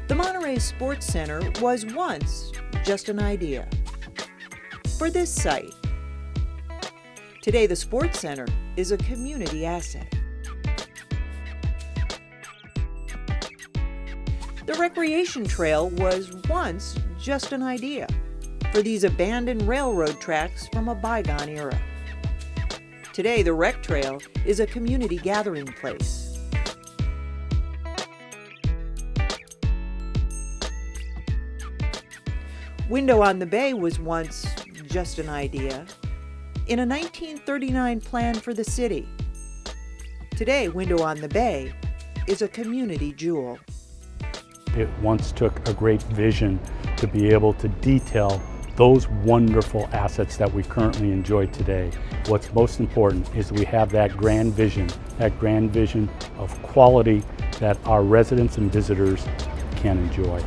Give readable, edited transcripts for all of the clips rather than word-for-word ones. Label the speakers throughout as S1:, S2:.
S1: The Monterey Sports Center was once just an idea for this site. Today, the Sports Center is a community asset. The recreation trail was once just an idea for these abandoned railroad tracks from a bygone era. Today, the rec trail is a community gathering place. Window on the Bay was once just an idea in a 1939 plan for the city. Today, Window on the Bay is a community jewel.
S2: It once took a great vision to be able to detail those wonderful assets that we currently enjoy today. What's most important is we have that grand vision of quality that our residents and visitors can enjoy.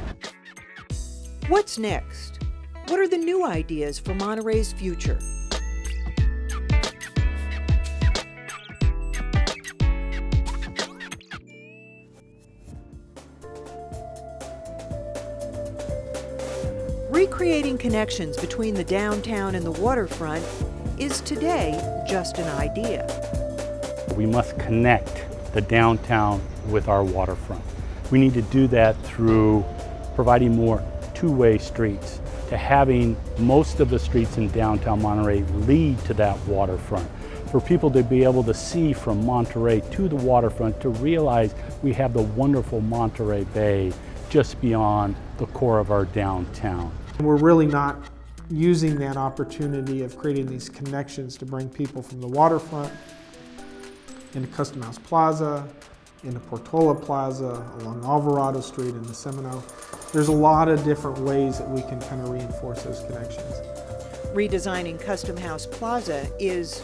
S1: What's next? What are the new ideas for Monterey's future? Recreating connections between the downtown and the waterfront is today just an idea.
S2: We must connect the downtown with our waterfront. We need to do that through providing more two-way streets, to having most of the streets in downtown Monterey lead to that waterfront, for people to be able to see from Monterey to the waterfront, to realize we have the wonderful Monterey Bay just beyond the core of our downtown.
S3: We're really not using that opportunity of creating these connections to bring people from the waterfront into Custom House Plaza, into Portola Plaza, along Alvarado Street, into Semino. There's a lot of different ways that we can kind of reinforce those connections.
S1: Redesigning Custom House Plaza is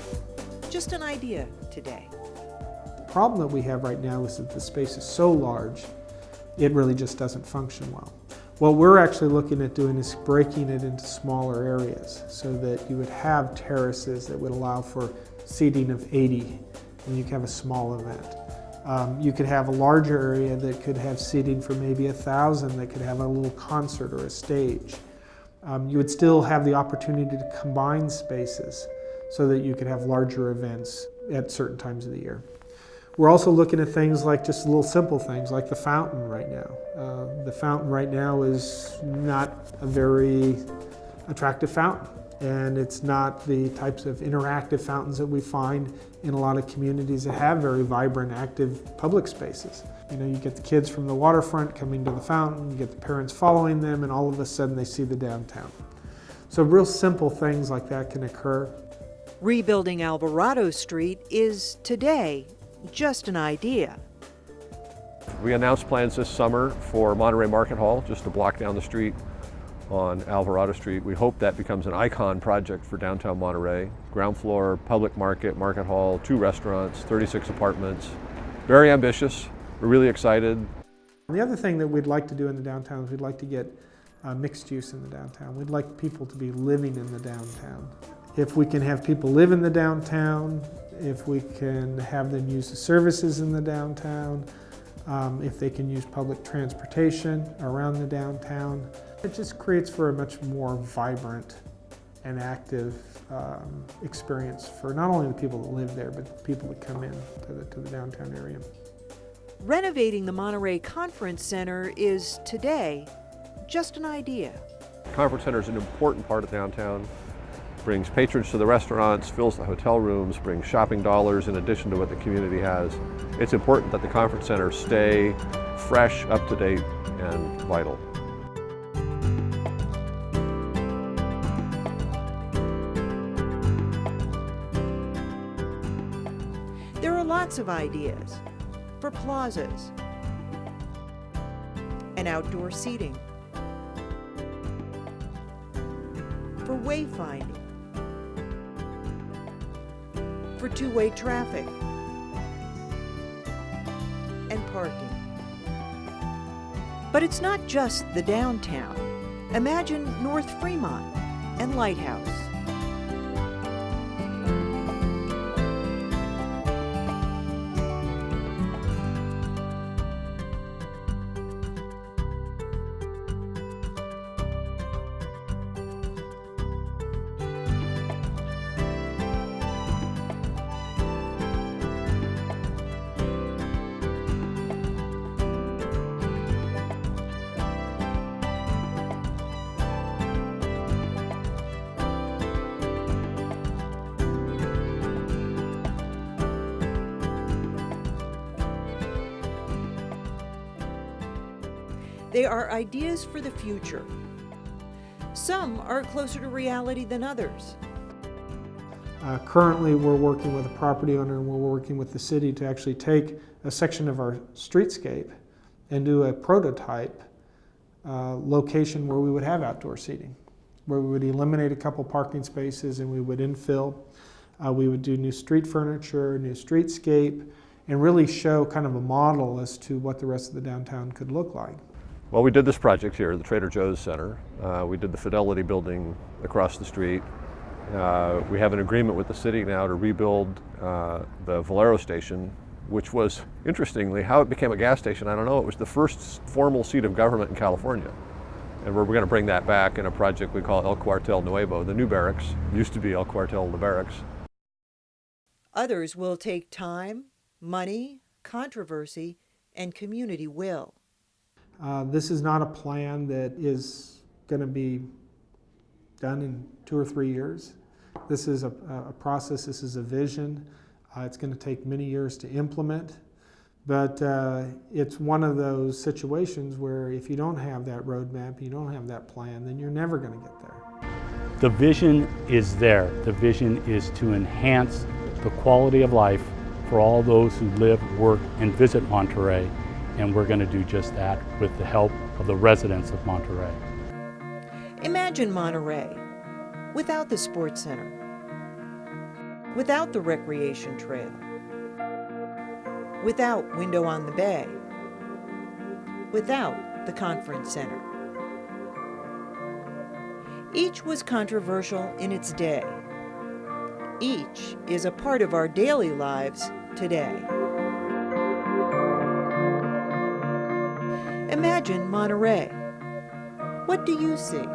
S1: just an idea today.
S3: The problem that we have right now is that the space is so large, it really just doesn't function well. What we're actually looking at doing is breaking it into smaller areas so that you would have terraces that would allow for seating of 80, and you could have a small event. You could have a larger area that could have seating for maybe 1,000 that could have a little concert or a stage. You would still have the opportunity to combine spaces so that you could have larger events at certain times of the year. We're also looking at things like just little simple things like the fountain right now. The fountain right now is not a very attractive fountain, and it's not the types of interactive fountains that we find in a lot of communities that have very vibrant, active public spaces. You know, you get the kids from the waterfront coming to the fountain, you get the parents following them, and all of a sudden they see the downtown. So real simple things like that can occur.
S1: Rebuilding Alvarado Street is today just an idea.
S4: We announced plans this summer for Monterey Market Hall, just a block down the street on Alvarado Street. We hope that becomes an icon project for downtown Monterey. Ground floor, public market, market hall, 2 restaurants, 36 apartments. Very ambitious. We're really excited.
S3: The other thing that we'd like to do in the downtown is we'd like to get mixed use in the downtown. We'd like people to be living in the downtown. If we can have people live in the downtown, if we can have them use the services in the downtown, if they can use public transportation around the downtown, it just creates for a much more vibrant and active experience for not only the people that live there, but the people that come in to the downtown area.
S1: Renovating the Monterey Conference Center is today just an idea.
S4: The Conference Center is an important part of downtown. Brings patrons to the restaurants, fills the hotel rooms, brings shopping dollars in addition to what the community has. It's important that the Conference Center stay fresh, up to date, and vital.
S1: There are lots of ideas for plazas and outdoor seating, for wayfinding, for two-way traffic and parking. But it's not just the downtown. Imagine North Fremont and Lighthouse. They are ideas for the future. Some are closer to reality than others.
S3: Currently, we're working with a property owner and we're working with the city to actually take a section of our streetscape and do a prototype location where we would have outdoor seating, where we would eliminate a couple parking spaces and we would infill. We would do new street furniture, new streetscape, and really show kind of a model as to what the rest of the downtown could look like.
S4: Well, we did this project here, the Trader Joe's Center. We did the Fidelity building across the street. We have an agreement with the city now to rebuild the Valero station, which was, interestingly, how it became a gas station, I don't know. It was the first formal seat of government in California. And we're going to bring that back in a project we call El Cuartel Nuevo, the new barracks. It used to be El Cuartel the barracks.
S1: Others will take time, money, controversy, and community will.
S3: This is not a plan that is going to be done in 2 or 3 years. This is a process, this is a vision. It's going to take many years to implement, but it's one of those situations where if you don't have that roadmap, you don't have that plan, then you're never going to get there.
S2: The vision is there. The vision is to enhance the quality of life for all those who live, work, and visit Monterey, and we're going to do just that with the help of the residents of Monterey.
S1: Imagine Monterey without the sports center, without the recreation trail, without Window on the Bay, without the conference center. Each was controversial in its day. Each is a part of our daily lives today. Imagine Monterey. What do you see?